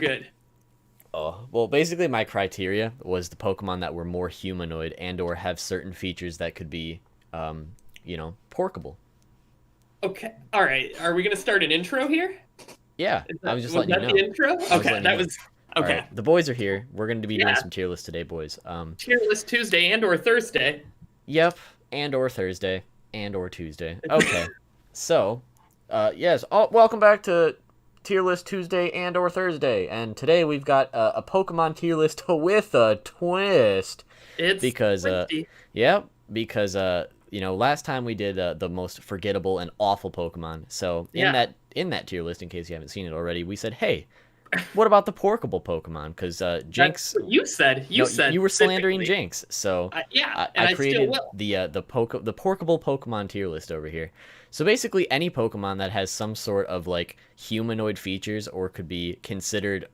good. Oh, well, basically my criteria was the Pokemon that were more humanoid and or have certain features that could be, porkable. Okay. All right. Are we gonna start an intro here? Yeah, I was just Was letting you that the know. intro? I was Okay, letting you that know. was All right, okay. the boys are here. We're going to be doing Yeah. some tier lists today, boys. Tier list Tuesday and or Thursday. Yep, and or Thursday, and or Tuesday. Okay, so, yes. Oh, welcome back to tier list Tuesday and or Thursday, and today we've got a Pokemon tier list with a twist It's because, twisty. yeah, because last time we did the most forgettable and awful Pokemon. So Yeah. in that tier list, in case you haven't seen it already, we said, hey, what about the porkable Pokemon? Because That's Jinx, what you said. You no, said you were slandering specifically. Jinx. So Yeah, and I I still created will. the porkable Pokemon tier list over here. So basically, any Pokemon that has some sort of like humanoid features or could be considered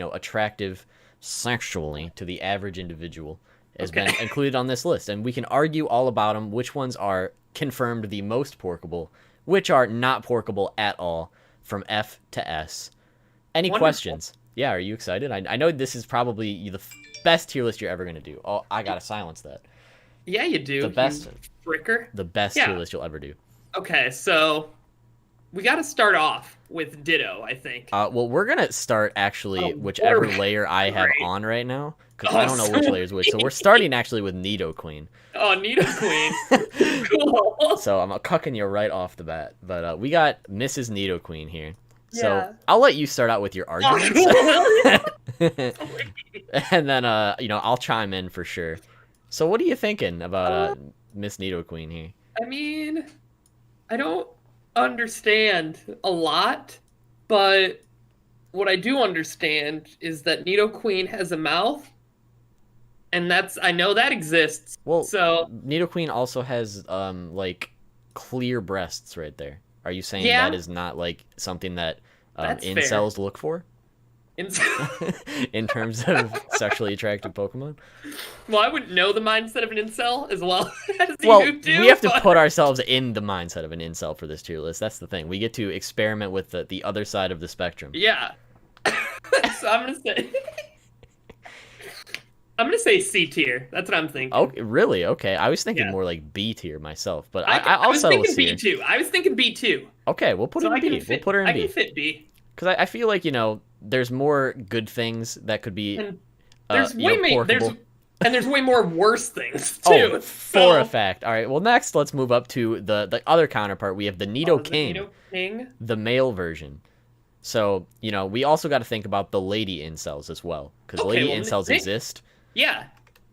attractive sexually to the average individual has Okay. been included on this list, and we can argue all about them. Which ones are confirmed the most porkable, which are not porkable at all, from F to S. Any Wonderful. questions? Yeah, are you excited? I know this is probably the best tier list you're ever going to do. Oh, I gotta silence that. Yeah, you The do, you best, fricker. the best tier Yeah. list you'll ever do. Okay, so we got to start off with Ditto, I think. Well, we're gonna start actually What are whichever we? layer I have Great. on right now, because I Oh, don't know so which layer's which. So we're starting actually with Nidoqueen. oh, Nidoqueen. Cool. So I'm cucking you right off the bat. But we got Mrs. Nidoqueen here. So Yeah. I'll let you start out with your arguments. Oh, And then I'll chime in for sure. So what are you thinking about Miss Nidoqueen here? I mean, I don't understand a lot, but what I do understand is that Nidoqueen has a mouth, and I know that exists. Well, So, Nidoqueen also has like clear breasts right there. Are you saying yeah, that is not like something that that's fair. incels look for And in terms of sexually attractive Pokemon? well, I wouldn't know the mindset of an incel as well as Well, you do, we have to but put ourselves in the mindset of an incel for this tier list. That's the thing. We get to experiment with the other side of the spectrum. yeah. So I'm gonna say C tier. That's what I'm thinking. Oh, really? Okay. I was thinking Yeah. more like B tier myself, but I I'll was settle with thinking C. B2. I was thinking B2. Okay, we'll put So it in I can B. fit, We'll put her in I B. can fit B. Because I feel like, there's more good things that could be, And there's way porkable. there's way more worse things Oh, too. for So, a fact. All right, well, next, let's move up to the other counterpart. We have the Nido the King, Nido King. the male version. So, we also got to think about the lady incels as well, because Okay, lady well, incels exist. Yeah,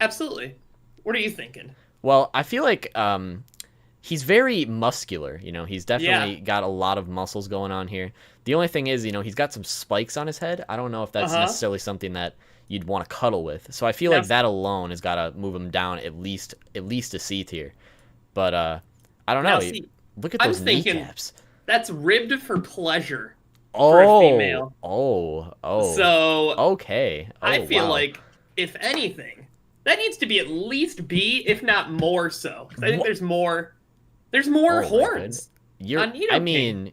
absolutely. What are you thinking? Well, I feel like he's very muscular. He's definitely got a lot of muscles going on here. The only thing is, he's got some spikes on his head. I don't know if that's Uh-huh. necessarily something that you'd want to cuddle with. So I feel Now- like that alone has got to move him down at least a C tier. But I don't know. Now, see, Look at I'm those thinking kneecaps. that's ribbed for pleasure for a Oh, female. oh. So Okay. Oh, I feel wow. like, if anything, that needs to be at least B, if not more so. 'Cause I think What? there's more. There's more Oh my horns. You're. on Nido I King. mean,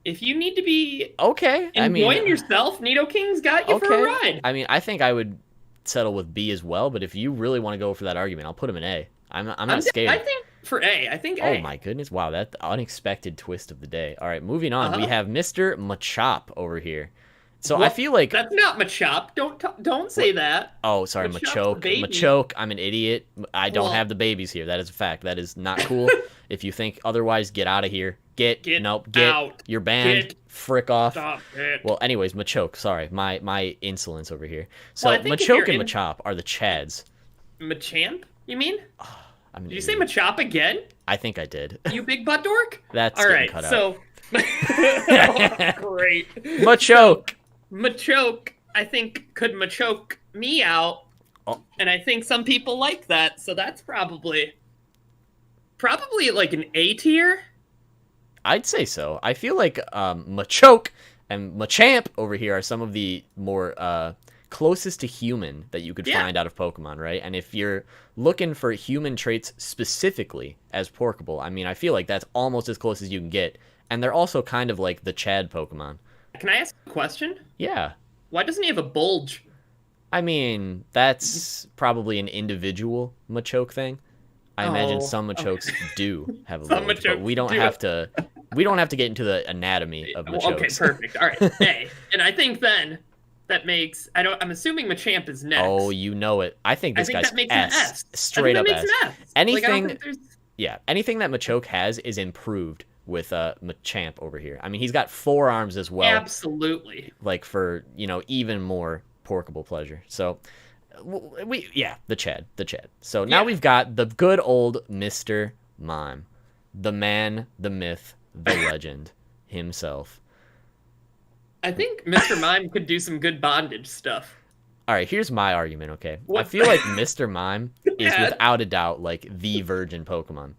If you need to be okay. I enjoying mean, yourself, Nido King's got you for a ride. I mean, I think I would settle with B as well, but if you really want to go for that argument, I'll put him in A. I'm not scared. I think for A. I think Oh A. my goodness! Wow, that unexpected twist of the day. All right, moving on. We Uh-huh. have Mr. Machop over here. So I What? feel like That's not Machop. Don't say that. oh, sorry, Machop's a Machoke. baby. Machoke. I'm an idiot. I don't Well- have the babies here. That is a fact. That is not cool. If you think otherwise, get out of here. Get Get get out. You're banned. Get- Frick off. Stop it. Well, anyways, Machoke. Sorry, my insolence over here. So Well, I think if Machoke you're and in- Machop are the Chads. Machamp? You mean? I'm an Did you say idiot. Machop again? I think I did. You big butt dork? That's All getting right. cut out. So. Great. Machoke. Machoke, I think, could machoke me out, Oh. and I think some people like that. So that's probably like an A tier. I'd say so. I feel like Machoke and Machamp over here are some of the more closest to human that you could Yeah. find out of Pokemon, right? And if you're looking for human traits specifically as porkable, I mean, I feel like that's almost as close as you can get. And they're also kind of like the Chad Pokemon. Can I ask a question? Yeah. Why doesn't he have a bulge? I mean, that's probably an individual Machoke thing. I imagine Oh, some okay. Machoke's do have a Some bulge, but Machokes we don't do have it. to. We don't have to get into the anatomy of Well, okay, Machokes. perfect. All right. A. And I think then that makes I don't I'm assuming Machamp is Oh, next. you know it. I think I this think guy's that makes an S, S. I think straight that up makes an S. S. Like I don't Anything, think there's yeah, anything that Machoke has is improved with Machamp over here. I mean, he's got forearms as well, absolutely. like for even more porkable pleasure. So the Chad. So now Yeah. we've got the good old Mr. Mime, the man, the myth, the legend himself. I think Mr. Mime could do some good bondage stuff. All right, here's my argument, okay? I What feel like Mr. Mime is bad? without a doubt like the virgin Pokemon.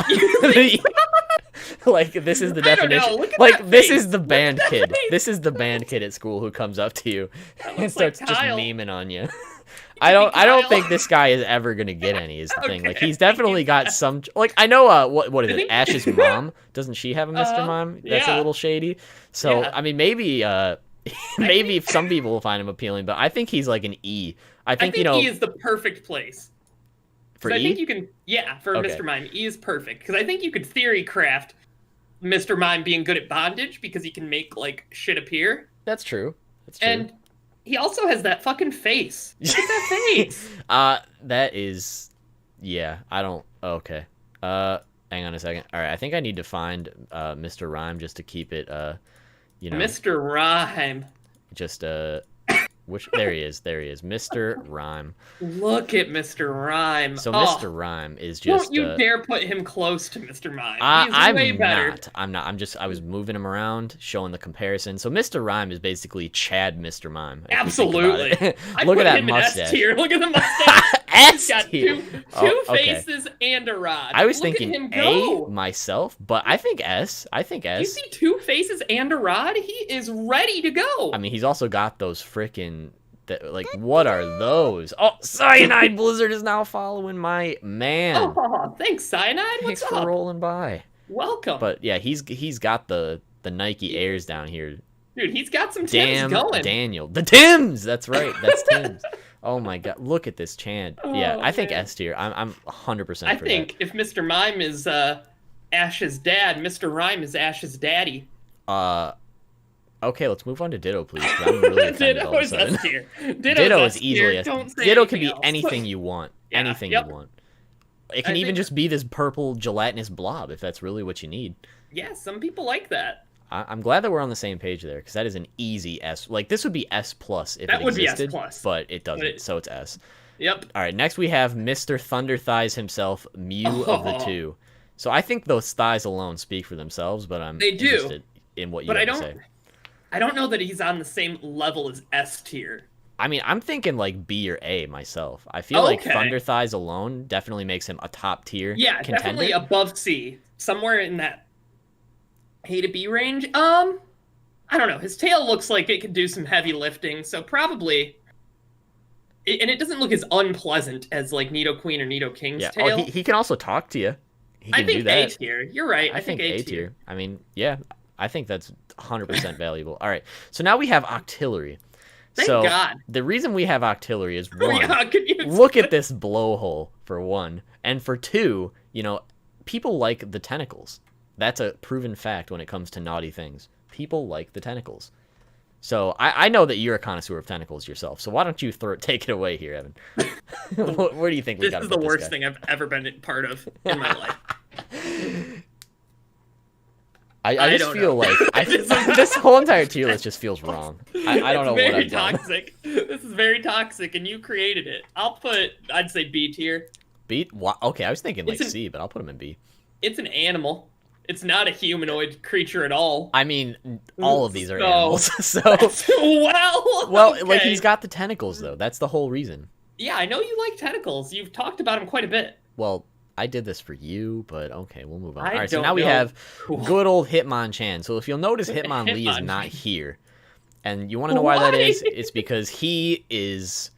You think so? Like this is the I don't definition. know. Look at Like that this face. is the Look at band that kid. face. This is the band kid at school who comes up to you That and looks like starts just Kyle. memeing on you. Could be I don't Kyle. think this guy is ever gonna get any. Is the thing. Like Okay. he's definitely got some. Like I know. What is I it? think- Ash's mom, doesn't she have a Mr. Mime? That's a Yeah. little shady. So Yeah. I mean, maybe maybe some people will find him appealing, but I think he's like an E. I think E is the perfect place. for Because I think E. you can, yeah, for Okay. Mr. Mime, E is perfect. Because I think you could theory craft Mr. Mime being good at bondage because he can make like shit appear, That's true. That's true. and he also has that fucking face. Look at that face. That is, yeah. I don't. Okay. Hang on a second. All right. I think I need to find Mr. Rhyme just to keep it. Mr. Rhyme. Just which there he is. There he is, Mr. Rhyme. Look at Mr. Rhyme. So Oh, Mr. Rhyme is just. don't you dare put him close to Mr. Mime. He's I'm way better. not. I'm not. I was moving him around, showing the comparison. So Mr. Rhyme is basically Chad Mr. Mime. if we think about Absolutely. it. I Look put at that him in S mustache. tier. Look at the mustache. He's S got tier. two Okay. faces and a rod. I was Look thinking at him A go. myself, but I think S. I think You S. see two faces and a rod? He is ready to go. I mean, he's also got those freaking. Like, what are those? Oh, Cyanide Blizzard is now following my man. Oh, thanks, Cyanide. Thanks What's for up? rolling by. Welcome. But yeah, he's got the Nike Airs down here. Dude, he's got some Tims Damn, going. Daniel, the Tims. That's right. That's Tims. Oh my god, look at this Chad. Yeah, Oh, I think man. S tier. I'm 100% I for think if Mr. Mime is Ash's dad, Mr. Rhyme is Ash's daddy. that. Okay, let's move on to Ditto, please. 'Cause I'm really offended all Ditto of a is sudden. S tier. Ditto is S easily tier. S. Don't say Ditto can be else. anything you want. Yeah, Anything yep. you want. It can I even think- just be this purple gelatinous blob if that's really what you need. Yeah, some people like that. I'm glad that we're on the same page there because that is an easy S. Like this would be S plus if That it would be S existed, plus. but it doesn't, But so it's S. Yep. All right, next we have Mr. Thunder Thighs himself, Mew of the Oh. two. So I think those thighs alone speak for themselves, but I'm They do. interested in what you But have I to don't say. I don't know that he's on the same level as S tier. I mean, I'm thinking like B or A myself. I feel like Okay. Thunder Thighs alone definitely makes him a top tier Yeah, contender. definitely above C. Somewhere in that A to B range. I don't know. His tail looks like it could do some heavy lifting, so probably. And it doesn't look as unpleasant as like Nidoqueen or Nidoking's Yeah. tail. Oh, he can also talk to you. He I can do think that. A tier. You're right. I think A tier. I mean, yeah, I think that's 100% valuable. All right, so now we have Octillery. Thank so God. the reason we have Octillery is Oh, one, yeah, can you look at this blowhole for one, and for two, people like the tentacles. That's a proven fact when it comes to naughty things. People like the tentacles. So I know that you're a connoisseur of tentacles yourself. So why don't you take it away here, Evan? Where do you think we This got to is the put worst this guy? thing I've ever been part of in my life. I I just don't feel know. like this whole entire tier list just feels wrong. I don't know It's what very I've done. toxic. This is very toxic, and you created it. I'd say B tier. B? Okay, I was thinking like It's an- C, but I'll put him in B. It's an animal. It's not a humanoid creature at all. I mean, all of these are So- animals. So, well, like okay. he's got the tentacles though. That's the whole reason. Yeah, I know you like tentacles. You've talked about them quite a bit. Well, I did this for you, but okay, we'll move on. I All right, so don't now we know. have Cool. good old Hitmonchan. So if you'll notice, Hitmonlee is not Hitmonchan. here, and you want to know why that Why? is? It's because he is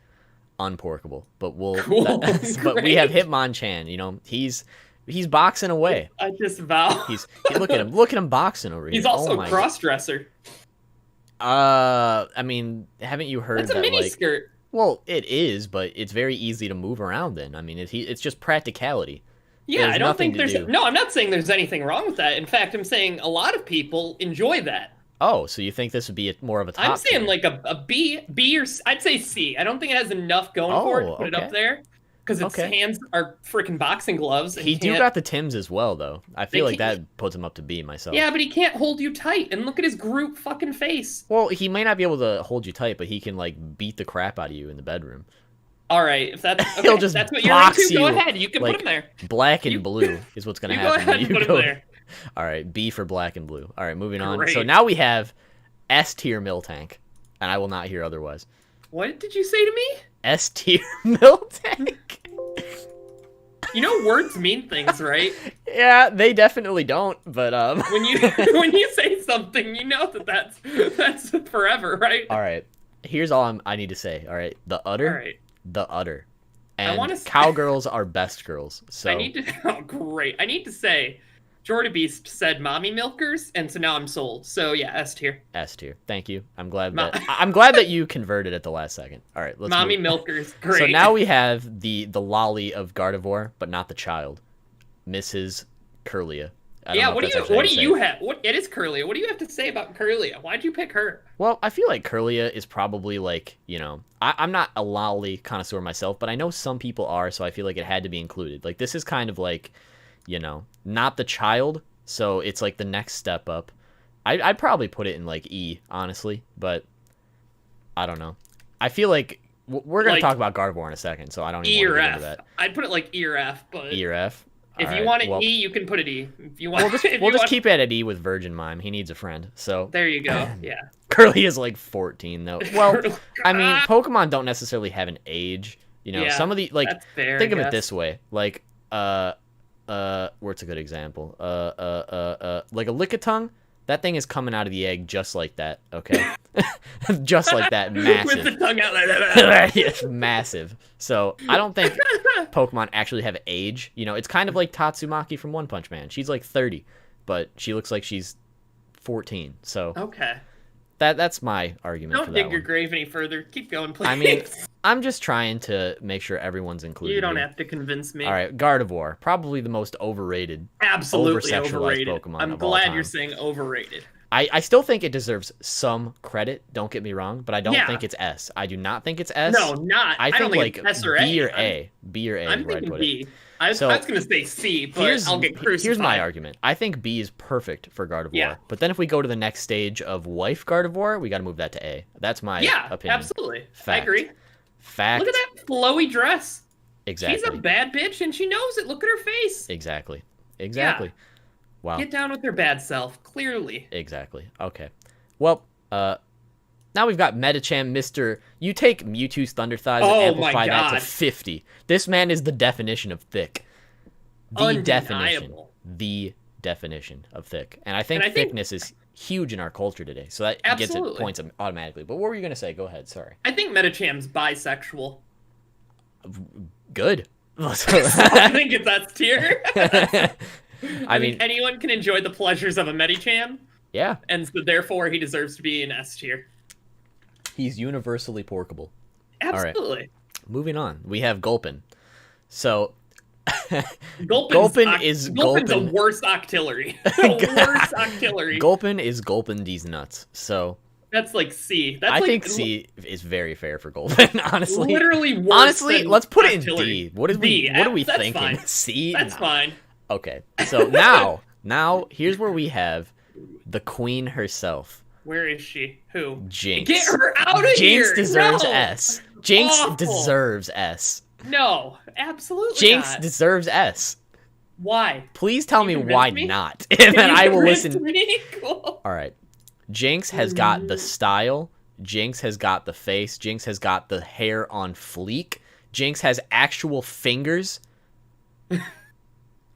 unporkable. But Cool. but we have Great. Hitmonchan. He's boxing away. I just vow. Look at him boxing over here. He's also Oh a my cross-dresser. I mean, haven't you That's heard a that mini like? skirt. Well, it is, but it's very easy to move around in. I mean, it's just practicality. Yeah, There's I don't nothing think to there's do. no, I'm not saying there's anything wrong with that. In fact, I'm saying a lot of people enjoy that. Oh, so you think this would be more of a I'm top saying tier? like a B or I'd say C. I don't think it has enough going for it to Oh, put it up okay, there because its okay. hands are freaking boxing gloves and He do can't got the Tims as well, though. I they feel like can't. that puts him up to B Yeah, myself. but he can't hold you tight. And look at his Groot fucking face. Well, he may not be able to hold you tight, but he can like beat the crap out of you in the bedroom. All right, if that's He'll okay, if just that's what you're box into, go you ahead. You can put him like there. black and You blue is what's gonna you go happen when ahead and you put him go. there. All right, B for black and blue. All right, moving on. So Great. now we have S tier mill tank, and I will not hear otherwise. What did you say to me? S tier mill tank. You know words mean things, right? Yeah, they definitely don't. But When you when you say something, you know that's forever, right? all right. Here's all I need to say. All right, All right. the udder, I want and to. cowgirls are best girls. I So need to. Oh, great. I need to say, Jordan Beast said "mommy milkers," and so now I'm sold. So yeah, S tier. S tier. Thank you. I'm glad Mo- that I'm glad that you converted at the last second. All right, let's mommy move. milkers. So Great. now we have the lolly of Gardevoir, but not the child, Mrs. Curlia. I don't Yeah. know if What do that's you actually how What you do say you it. have? What it is Curlia. What do you have to say about Curlia? Why'd you pick her? Well, I feel like Curlia is probably like, I'm not a lolly connoisseur myself, but I know some people are, so I feel like it had to be included. Like, this is kind of like, not the child, so it's like the next step up. I'd probably put it in like E, honestly, but I don't know. I feel like we're going to Like talk about Gardevoir in a second, so I don't even E want or to get into F. that. I'd put it like E or F, but E or F? All if you right. want it Well, E, you can put it E. If you want, we'll just if we'll you just want, keep it at E with Virgin Mime. He needs a friend. So there you go. Yeah. Curly is like 14 though. Well, I mean, Ah, Pokemon don't necessarily have an age. yeah, Some of the like that's fair. think I of it guess. this way. Like what's a good example? Like a Lickitung, that thing is coming out of the egg just like that, okay? Just like that, With massive. the tongue out like that. Yes, massive. So, I don't think Pokemon actually have age. It's kind of like Tatsumaki from One Punch Man. She's like 30, but she looks like she's 14. So, Okay. that's my argument for Don't that dig your one. grave any further. Keep going, please. I mean, I'm just trying to make sure everyone's included you don't here. have to convince me. All right, Gardevoir, probably the most overrated, Absolutely over-sexualized overrated. Pokemon I'm of all glad time. you're saying overrated. I still think it deserves some credit, don't get me wrong, but I don't Yeah. think it's S. I do not think it's S. No, not. I I don't think think like it's S or B A. or A. B or A I'm is where I'd thinking put it. B. I So was gonna say C, but I'll get crucified. here's my argument. I think B is perfect for Gardevoir. Yeah. But then if we go to the next stage of wife Gardevoir, we got to move that to A. That's my Yeah, opinion. absolutely. I Fact. agree. Fact. Look at that flowy dress. Exactly. She's a bad bitch and she knows it. Look at her face. Exactly. Exactly. Wow. Get down with her bad self, clearly. Exactly. Okay. Well, now we've got Medicham, Mr. You take Mewtwo's Thunder Thighs and Oh amplify my that to God. 50. This man is the definition of thick. The definition. Undeniable. The definition of thick. And I think And I think- thickness is huge in our culture today. So that gets it Absolutely. points automatically. But what were you going to say? Go ahead. Sorry. I think Metacham's bisexual. Good. I think it's S tier. I think mean, anyone can enjoy the pleasures of a Medicham, yeah. and so therefore he deserves to be an S tier. He's universally porkable. Absolutely. Moving on. We have Gulpin. So Gulpin's is Gulpin's Gulpin. a worse octillery. A worse octillery. Gulpin is Gulpin these nuts. So That's like C. That's I like think C is very fair for Gulpin, honestly. literally worse. Honestly, than let's put it in octillery. D. What are D. we That's thinking? fine. C? That's No. fine. Okay. So now here's where we have the queen herself. Where is she? Who? Jinx. Get her out of here! Jinx deserves No! S. Jinx Awful. deserves S. No, absolutely Jinx not. deserves S. Why? Please tell You me convince why me? not. And then You I will convinced listen. me? Cool. All right. Jinx has got Mm. the style. Jinx has got the face. Jinx has got the hair on fleek. Jinx has actual fingers.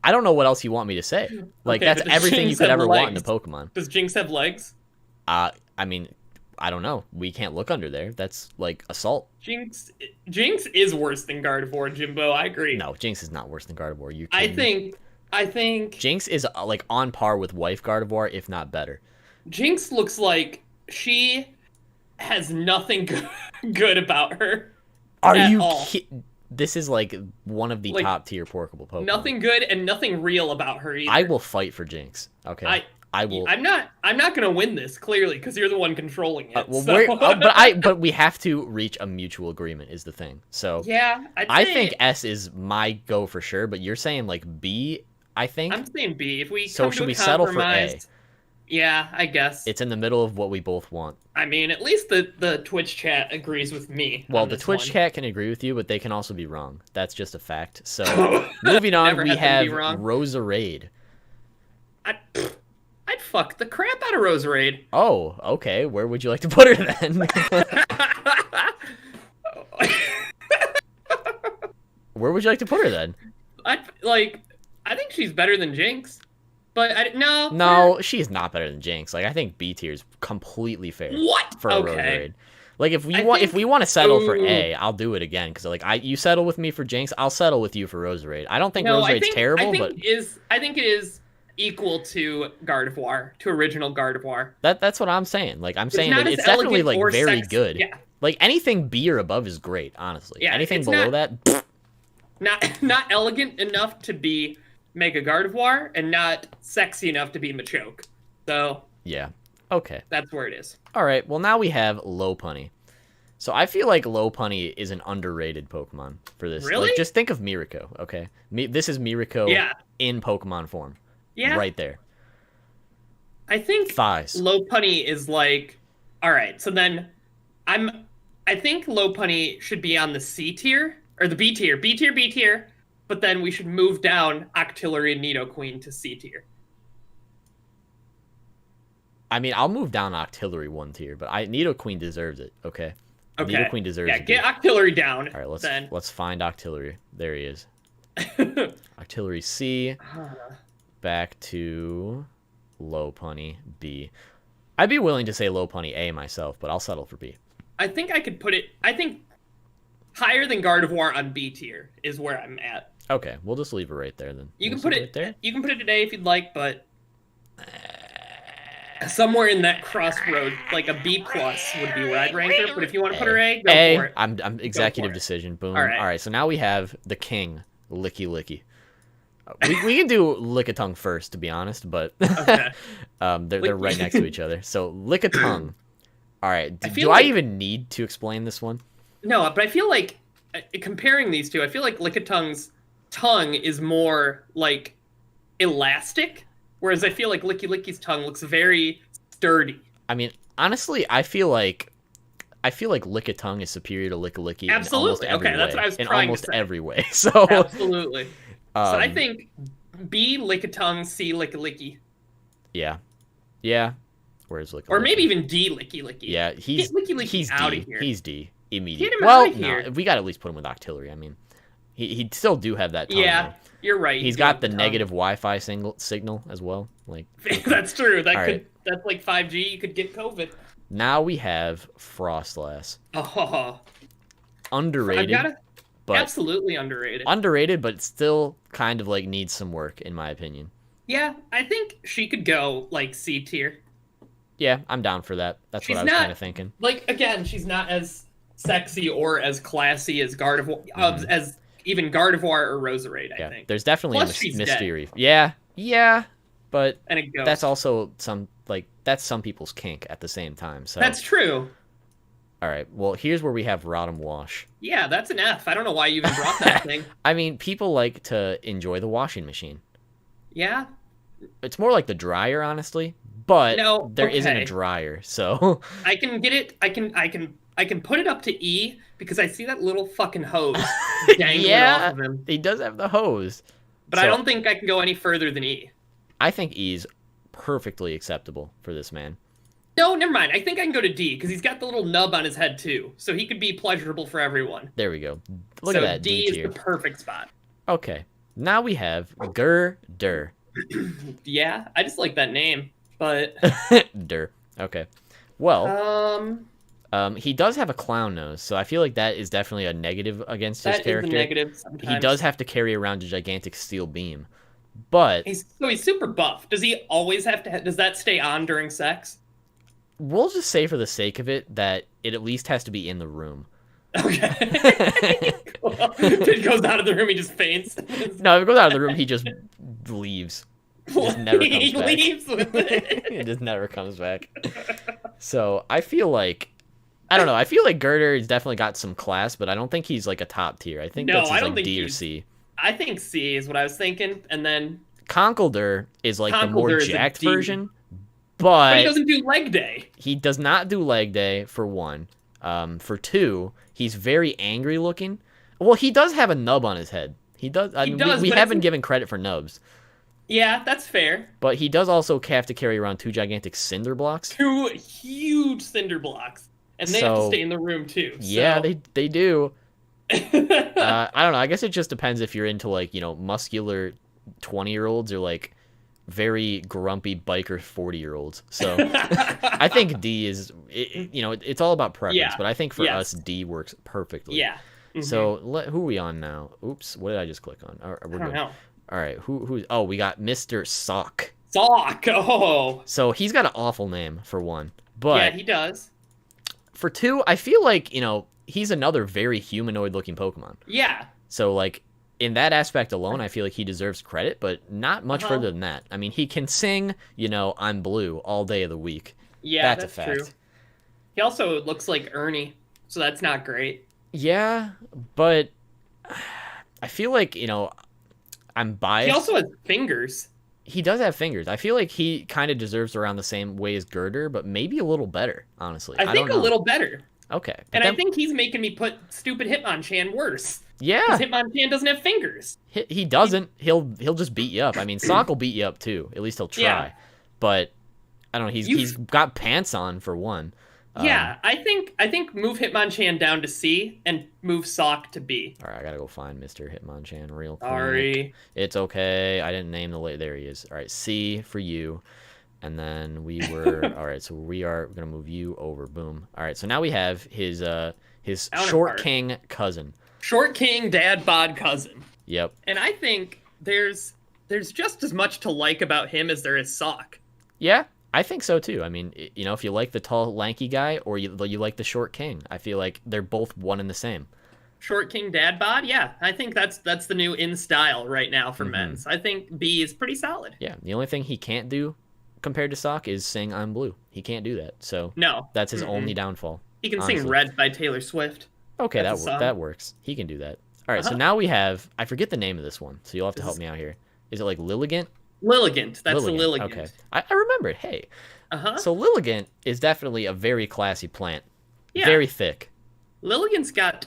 I don't know what else you want me to say. Like, Okay, that's but does everything you Jinx could have ever want in a legs? Pokemon. Does Jinx have legs? I mean, I don't know. We can't look under there. That's like assault. Jinx is worse than Gardevoir, Jimbo. I agree. No, Jinx is not worse than Gardevoir. You I kidding me? think Jinx is like on par with Wife Gardevoir, if not better. Jinx looks like she has nothing good about her Are at you all. This is like one of the Like top tier porkable Pokemon. nothing good and nothing real about her I either. will fight for Jinx. Okay, I I will. I'm not gonna win this clearly because you're the one controlling it. Well, So but we have to reach a mutual agreement is the thing. So yeah, I'd I think say S is my go for sure, but you're saying like B. I think I'm saying B. If we so. come to Should a we settle for A? compromise, yeah, I guess. It's in the middle of what we both want. I mean, at least the Twitch chat agrees with me Well, on the this Twitch one. chat can agree with you, but they can also be wrong. That's just a fact. So, moving on, Never we had them be have wrong. Roserade. I'd, I'd fuck the crap out of Roserade. Oh, okay. Where would you like to put her then? Where would you like to put her then? I like. I think she's better than Jinx, but no. No, she's not better than Jinx. Like I think B tier is completely fair What? for a Okay. Roserade. Like if I if think. we want to settle for Ooh. A, I'll do it again because like you settle with me for Jinx, I'll settle with you for Roserade. I don't think No, Roserade's terrible, but I think it is equal to Gardevoir, to original Gardevoir. that's what I'm saying. Like I'm It's saying not that as it's definitely elegant like or very sexy. good. Yeah, Like anything B or above is great, honestly. yeah. Anything It's below that, pfft. not elegant enough to be Mega Gardevoir, and not sexy enough to be Machoke. So Yeah. Okay. that's where it is. All right. Well, now we have Lopunny. So I feel like Lopunny is an underrated Pokemon for this. Really? Like, just think of Miriko, okay? This is Miriko Yeah, in Pokemon form. yeah. Right there. I think Thighs. Lopunny is like, all right. So then, I think Lopunny should be on the C tier or the B tier, B tier. But then we should move down Octillery and Nidoqueen to C tier. I mean, I'll move down Octillery one tier, but Nidoqueen deserves it, okay? Okay. Nidoqueen deserves Yeah, it. get Octillery down. All right, then. let's find Octillery. There he is. Octillery C. Back to Lopunny B. I'd be willing to say Lopunny A myself, but I'll settle for B. I think I could put it. I think higher than Gardevoir on B tier is where I'm at. Okay, we'll just leave it right there then. You We'll can put leave it. right there. You can put it today if you'd like, but somewhere in that crossroad, like a B plus would be where I'd rank her. But if you want to put her A, go A. for it. I'm executive it. decision. Boom. All right. All right. So now we have the king, Licky Licky. We can do Lickitung first, to be honest, but Okay. they're right next to each other. So Lickitung. All right. Do I like- even need to explain this one? No, but I feel like comparing these two, I feel like Lickitung's tongue is more like elastic, whereas I feel like Licky Licky's tongue looks very sturdy. I mean, honestly, I feel like Lickitung is superior to Licky Licky Absolutely. in almost every Okay, way. that's what I was in trying to almost say. every way. So Absolutely. So I um, think B Lickitung, C Licky Licky, yeah. Where's Licky? or maybe even D Licky Licky. Yeah, Get Licky Licky he's out D. of here. He's D immediately. Get him Well, out of here. no, we got to at least put him with Octillery. I mean, he'd still do have that tongue. Yeah, though. you're right. He's got the negative Wi-Fi signal as well. Like That's true. All right. That's like 5G. You could get COVID. now we have Frostlass. Oh, Underrated, but absolutely underrated. underrated, but still kind of like needs some work in my opinion. Yeah, I think she could go like C tier. Yeah, I'm down for that. That's She's what I was not- kind of thinking. Like again, she's not as sexy or as classy as Gardevoir, as even Gardevoir or Roserade. I Yeah, think. there's definitely Plus a she's mystery. Yeah, but And it goes. that's also that's some people's kink at the same time. So That's true. all right. Well, here's where we have Rotom Wash. Yeah, that's an F. I don't know why you even brought that thing. I mean, people like to enjoy the washing machine. Yeah. It's more like the dryer, honestly, but No, there isn't a okay. dryer, so I can get it. I can put it up to E because I see that little fucking hose dangling Yeah. off of him. he does have the hose. But So, I don't think I can go any further than E. I think E's perfectly acceptable for this man. No, never mind. I think I can go to D because he's got the little nub on his head too, so he could be pleasurable for everyone. There we go. Look so at that D D is tier. the perfect spot. Okay, now we have Dur. Yeah, I just like that name, but Dur. Okay. Well, he does have a clown nose, so I feel like that is definitely a negative against his that is the character. negative. Sometimes. He does have to carry around a gigantic steel beam, but He's super buff. Does he always have to? Does that stay on during sex? we'll just say for the sake of it that it at least has to be in the room. Okay. Cool. He goes out of the room, he just faints. No, if it goes out of the room, he just leaves. He just never comes He back. leaves with it. It just never comes back. So I feel like, I don't know. I feel like Girder has definitely got some class, but I don't think he's like a top tier. I think No, that's his, I don't like think D or he's. C. I think C is what I was thinking, and then Conkeldurr is like the more Conkeldurr is a jacked D. version, But he but doesn't do leg day. he does not do leg day for one. For two, he's very angry looking. Well, he does have a nub on his head. He does. I He mean, does, we but haven't it's- given credit for nubs, Yeah, that's fair. but he does also have to carry around 2 gigantic cinder blocks. 2 huge cinder blocks, and they have to So, stay in the room too. Yeah, So. they do. I don't know. I guess it just depends if you're into like, muscular 20-year-olds or like very grumpy biker 40-year-olds. So I think D is, it's all about preference, Yeah. but I think for Yes. us, D works perfectly. Yeah. Mhm. So who are we on now? Oops, what did I just click on? We're I don't good. know. All right, who's? Oh, we got Mr. Sock. Sock. Oh. So he's got an awful name for one, but Yeah, he does. for two, I feel like he's another very humanoid-looking Pokemon. Yeah. So like in that aspect alone, I feel like he deserves credit, but not much Uh-huh. further than that. I mean, he can sing, "I'm blue" all day of the week. Yeah, That's a that's fact. true. He also looks like Ernie, so that's not great. Yeah, but I feel like I'm biased. He also has fingers. He does have fingers. I feel like he kind of deserves around the same way as Girder, but maybe a little better, honestly. I think don't a know. little better. Okay. But And then, I think he's making me put stupid Hitmonchan worse. yeah, Because Hitmonchan doesn't have fingers. he doesn't. He'll just beat you up. I mean, Sock will beat you up too. At least he'll try. Yeah. But I don't know. He's got pants on for one. Yeah, I think move Hitmonchan down to C and move Sock to B. All right, I gotta go find Mr. Hitmonchan real quick. Sorry. It's okay. I didn't name the there he is. All right, C for you. And then we were all right, so we are gonna move you over. Boom. All right, so now we have his short Counterpart. king cousin. Short King Dad Bod cousin. Yep. And I think there's just as much to like about him as there is Sock. Yeah, I think so too. I mean, if you like the tall, lanky guy or you like the short king, I feel like they're both one and the same. Short King Dad Bod, yeah. I think that's the new in style right now for Mhm. men's. I think B is pretty solid. Yeah, the only thing he can't do compared to Sock is sing "I'm Blue." He can't do that. So No. that's his Mm-mm. only downfall. He can honestly. sing Red by Taylor Swift. Okay, That's a song. that works. He can do that. All right, so Uh-huh. now we have, I forget the name of this one, so you'll have to This help is- me out here. Is it like Lilligant? Lilligant. That's the Lilligant. Okay, I remember it. Hey, Uh-huh. so Lilligant is definitely a very classy plant. Yeah. Very thick. Lilligant's got,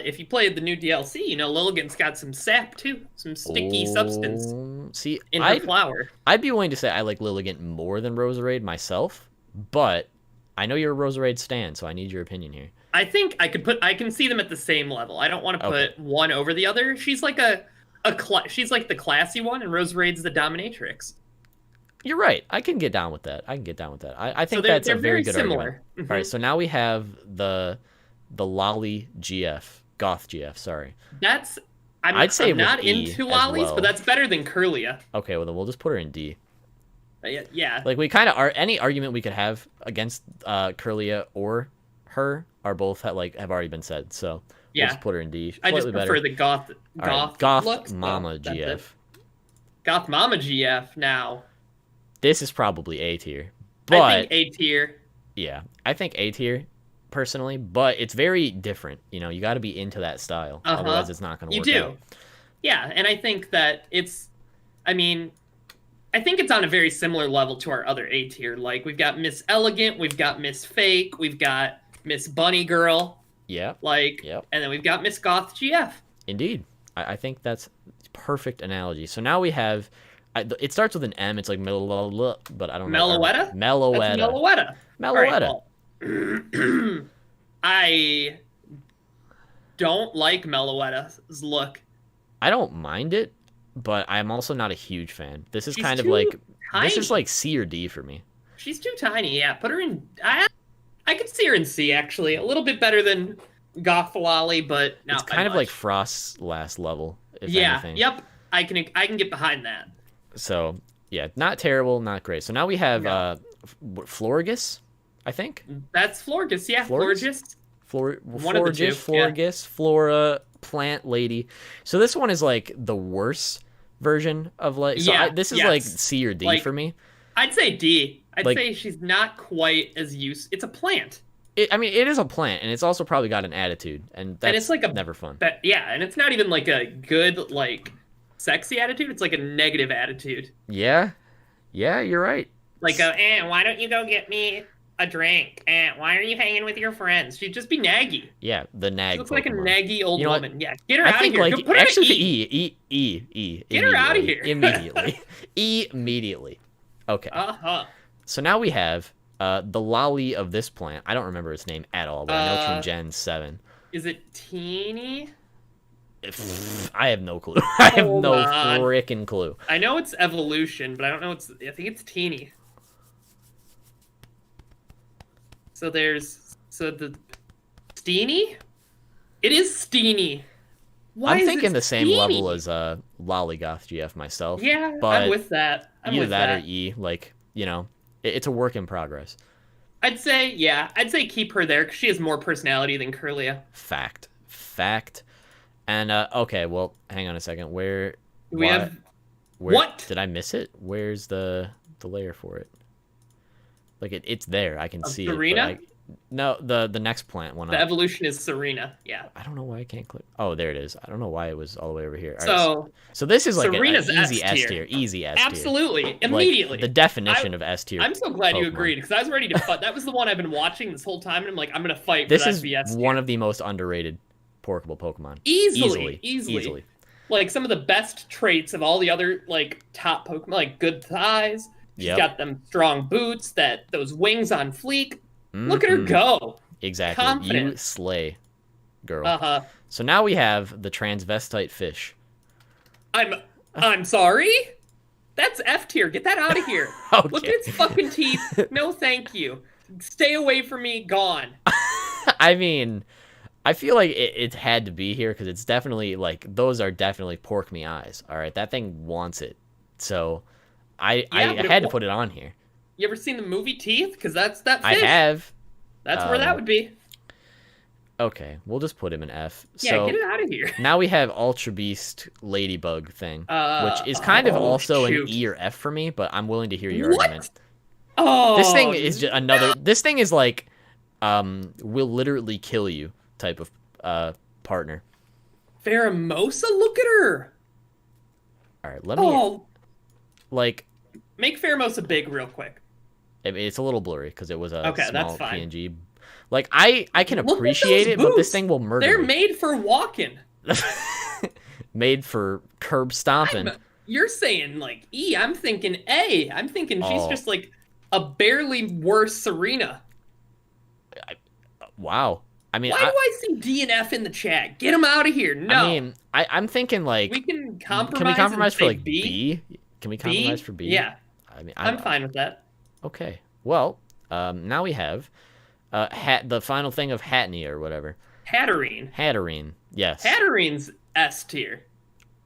if you played the new DLC, Lilligant's got some sap too. Some sticky substance See, in her flower. I'd be willing to say I like Lilligant more than Roserade myself, but I know you're a Roserade stan, so I need your opinion here. I think I can see them at the same level. I don't want to put Okay. one over the other. She's like she's like the classy one, and Roserade's the dominatrix. You're right. I can get down with that. I think So they're that's a very good similar. argument. Mhm. All right, so now we have the Lolly GF, Goth GF. Sorry. I'd say I'm not with E into as lollies, well. but that's better than Curlia. Okay, well then we'll just put her in D. Yeah. Like we kind of are. Any argument we could have against Curlia or her are both have already been said. So we'll Yeah. just put her in D. I just Slightly prefer better. the goth All right, Goth look. Mama That's it. GF. Goth Mama GF now. This is probably A tier, I but think A tier. yeah, I think A tier personally. But it's very different. You got to be into that style, Uh-huh. otherwise it's not going to You work do. out. Yeah, and I think that I think it's on a very similar level to our other A tier. Like, we've got Miss Elegant, we've got Miss Fake, we've got Miss Bunny Girl, Yeah. and then we've got Miss Goth GF. Indeed. I think that's perfect analogy. So now we have, it starts with an M. It's like but I don't know. Meloetta? Meloetta. That's Meloetta. Meloetta. All right, well, I don't like Meloetta's look. I don't mind it, but I'm also not a huge fan. This is She's kind of too like, this tiny. is like C or D for me. She's too tiny, yeah. Put her in... I could see her in C, actually. A little bit better than Goth Lolly, but not It's by kind of much. like Frost's last level, if Yeah, anything. yep. I can get behind that. So, yeah, not terrible, not great. So now we have No. Florigus, I think. That's Florges, yeah, Florges? Florges. One of the two, Florges, Flora, Plant Lady. So this one is like the worst version of like. So this is like C or D like, for me. I'd say D. I'd Like, say she's not quite as used. It's a plant. I mean, it is a plant, and it's also probably got an attitude, and that's it's like never fun. Yeah, and it's not even like a good, like, sexy attitude. It's like a negative attitude. Yeah, you're right. Like, why don't you go get me a drink? Why are you hanging with your friends? She'd just be naggy. Yeah, the nag. She looks Pokemon. like a naggy old woman. What? Yeah, get her out of here. Like, put her actually, E. Get her out of here. Immediately. Immediately. Okay. So now we have the lolly of this plant. I don't remember its name at all, but I know it's from Gen 7. Is it Teeny? I have no clue. I have no freaking clue. I know it's evolution, but I don't know. I think it's Teeny. So the Steeny? It is Steeny. I'm thinking the same level as Lollygoth GF myself. Yeah, but I'm with that. Either that or E. Like, it's a work in progress. I'd say keep her there because she has more personality than Curlia. Fact. And okay, well, hang on a second. Where what? Did I miss it? Where's the layer for it? Like it's there. I can see Serena? it. No, the next plant one. The evolution is Serena. Yeah. I don't know why I can't click. Oh, there it is. I don't know why it was all the way over here. So this is like Serena's an easy S tier. Easy S tier. Absolutely. Immediately. Like the definition of S tier. I'm so glad you agreed because I was ready to fight. That was the one I've been watching this whole time, and I'm like, I'm gonna fight. This for is that S tier. one of the most underrated porkable Pokemon. Easily. Like some of the best traits of all the other like top Pokemon, like good thighs. She's got them strong boots, those wings on fleek. Look at her go. Exactly. Confident. You slay, girl. So now we have the transvestite fish. I'm sorry? That's F tier. Get that out of here. Okay. Look at its fucking teeth. No, thank you. Stay away from me. Gone. I mean, I feel like it had to be here because it's definitely, like, those are definitely pork me eyes. All right, that thing wants it. So I had to put it on here. You ever seen the movie Teeth? Because that's that fish. I have. That's where that would be. Okay, we'll just put him in F. Yeah, so get it out of here. Now we have Ultra Beast Ladybug thing, which is kind of also an E or F for me, but I'm willing to hear your argument. Oh, this thing is just another. This thing is like, will literally kill you type of partner. Pheromosa, look at her. All right, let me. Make Pheromosa big real quick. I mean, it's a little blurry because it was a small PNG. Like, I can appreciate it, but this thing will murder They're me. made for walking. Made for curb stomping. You're saying, like, E. I'm thinking A. I'm thinking she's just, like, a barely worse Serena. Wow. I mean, why do I see D and F in the chat? Get them out of here. No. I mean, I'm thinking, like... We can compromise. Can we compromise for, like, B? Can we compromise for B? Yeah. I mean, I'm fine with that. Okay. Well, now we have the final thing of Hatney or whatever. Hatterene. Yes. Hatterene's S tier.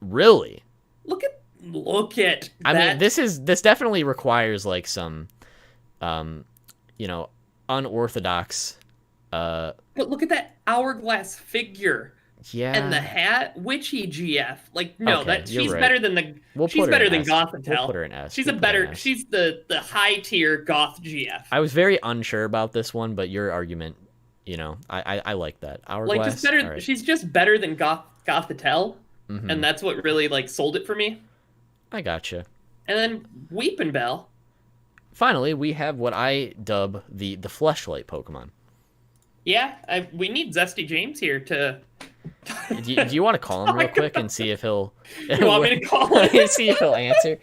Really? Look at that. I mean, this definitely requires like some unorthodox But look at that hourglass figure. Yeah. And the hat, witchy GF. Like, no, okay, she's right. better than she's better than Gothitelle. We'll put her in S. She's she's the high tier goth GF. I was very unsure about this one, but your argument, I like that. Hourglass. Like, just better. Right. She's just better than Gothitelle, mm-hmm. and that's what really like sold it for me. I gotcha. And then Weepin' Bell. Finally, we have what I dub the fleshlight Pokemon. Yeah, we need Zesty James here to. Do you want to call him real quick and see if he'll... You want me to call him? See if he'll answer?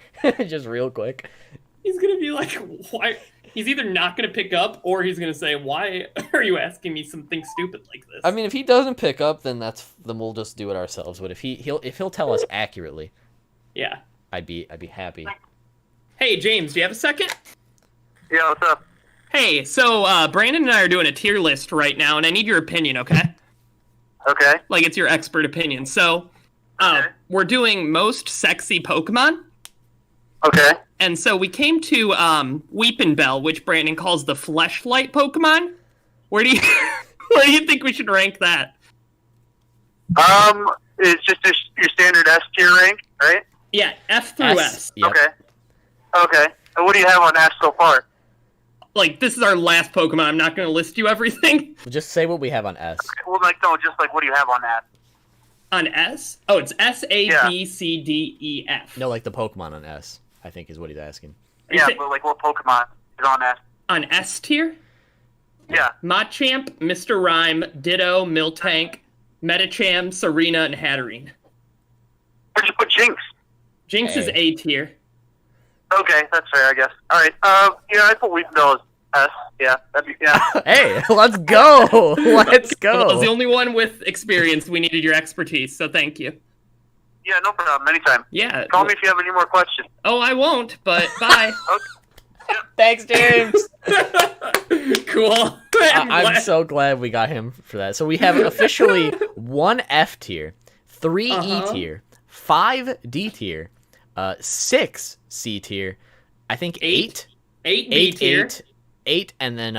Just real quick. He's going to be like, why? He's either not going to pick up or he's going to say, why are you asking me something stupid like this? I mean, if he doesn't pick up, then we'll just do it ourselves. But if he'll tell us accurately, yeah, I'd be happy. Hey, James, do you have a second? Yeah, what's up? Hey, so Brandon and I are doing a tier list right now, and I need your opinion, okay? Okay. Like, it's your expert opinion. So, we're doing most sexy Pokemon. Okay. And so we came to Weepin' Bell, which Brandon calls the Fleshlight Pokemon. Where do you where do you think we should rank that? It's just your standard S tier rank, right? Yeah, F through S. Yep. Okay. And what do you have on S so far? Like, this is our last Pokemon. I'm not going to list you everything. Just say what we have on S. Well, what do you have on that? On S? Oh, it's S, A, B, C, D, E, F. No, like the Pokemon on S, I think is what he's asking. Yeah, but like what Pokemon is on S? On S tier? Yeah. Machamp, Mr. Rhyme, Ditto, Miltank, Medicham, Serena, and Hatterene. Where'd you put Jinx? Jinx is A tier. Okay, that's fair, I guess. All right. Yeah, I put Weepin' Bell as S. Yeah, Hey, let's go. Let's go. Well, I was the only one with experience. We needed your expertise, so thank you. Yeah, no problem. Anytime. Yeah. Call me if you have any more questions. Oh, I won't, but bye. Thanks, James. Cool. I'm so glad we got him for that. So we have officially 1 F tier, 3 E tier, 5 D tier, 6 C tier, I think 8 B tier. 8, and then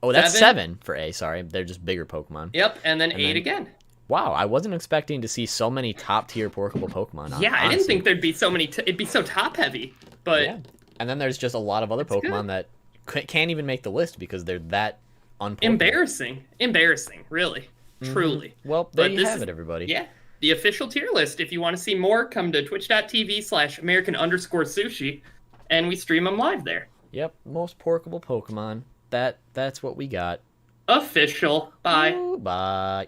that's 7 for A. Sorry, they're just bigger Pokemon. Yep, and then 8 again. Wow, I wasn't expecting to see so many top tier porkable Pokemon. Yeah, I didn't think there'd be so many. It'd be so top heavy, but yeah. And then there's just a lot of other Pokemon that can't even make the list because they're that unporkable. Embarrassing, really, truly. Well, there you have it, everybody. Yeah, the official tier list. If you want to see more, come to twitch.tv/American_Sushi, and we stream them live there. Yep, most porkable Pokemon. That's what we got. Official. Bye. Ooh, bye.